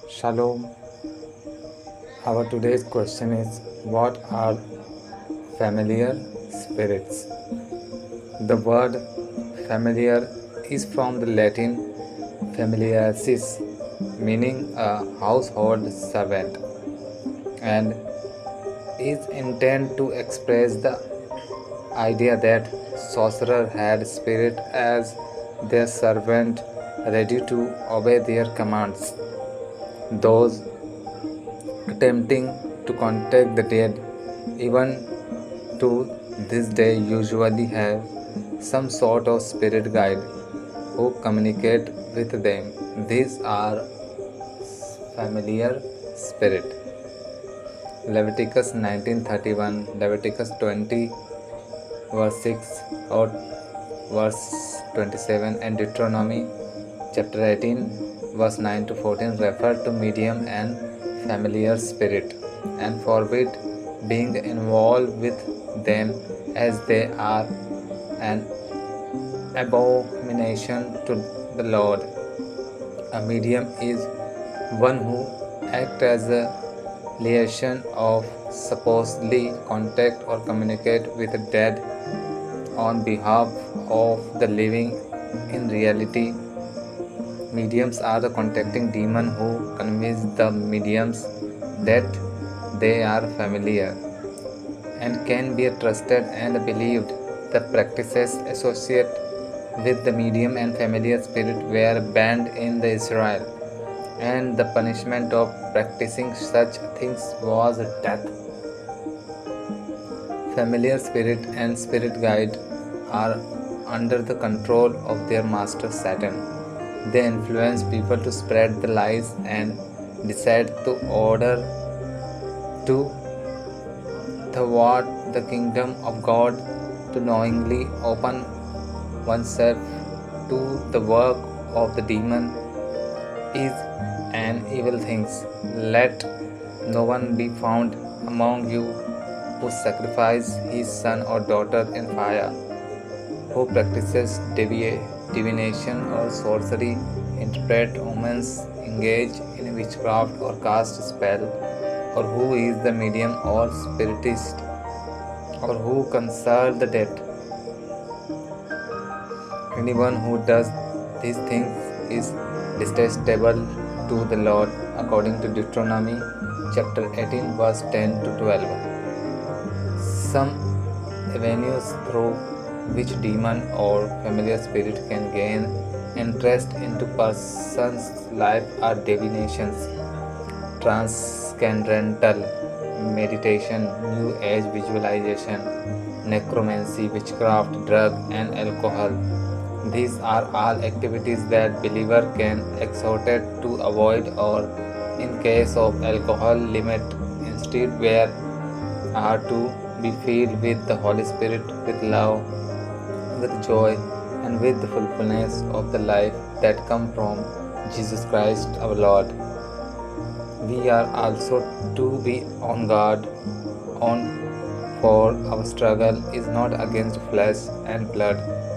Shalom. Our today's question is, what are familiar spirits? The word familiar is from the Latin familiaris, meaning a household servant, and is intended to express the idea that sorcerer had spirit as their servant ready to obey their commands. Those attempting to contact the dead, even to this day, usually have some sort of spirit guide who communicate with them. These are familiar spirit. Leviticus 19:31, Leviticus 20 verse 6 or verse 27, and Deuteronomy chapter 18 verse 9 to 14 refer to medium and familiar spirit and forbid being involved with them, as they are an abomination to the Lord. A medium is one who acts as a liaison of supposedly contact or communicate with the dead on behalf of the living. In reality, mediums are the contacting demon who convince the mediums that they are familiar and can be trusted and believed. The practices associated with the medium and familiar spirit were banned in the Israel, and the punishment of practicing such things was death. Familiar spirit and spirit guide are under the control of their master Satan. They influence people to spread the lies and decide to order to thwart the kingdom of God, to knowingly open oneself to the work of the demon is an evil thing. Let no one be found among you who sacrifice his son or daughter in fire, who practices divination or sorcery, interpret omens, engage in witchcraft or cast spell, or who is the medium or spiritist, or who consult the dead. Anyone who does these things is detestable to the Lord, according to Deuteronomy chapter 18 verse 10 to 12. Some avenues through which demon or familiar spirit can gain interest into person's life are divinations, transcendental meditation, new age visualization, necromancy, witchcraft, drug and alcohol. These are all activities that believer can exhorted to avoid, or in case of alcohol, limit. Instead, where are to be filled with the Holy Spirit, with love, with joy, and with the fulfillment of the life that come from Jesus Christ our Lord. We are also to be on guard, on for our struggle is not against flesh and blood,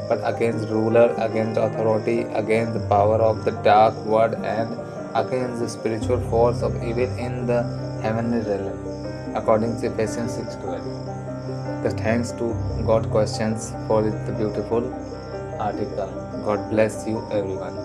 but against ruler, against authority, against the power of the dark world, and against the spiritual force of evil in the heavenly realm, according to Ephesians 6:12. The thanks to God questions for the beautiful article. God bless you everyone.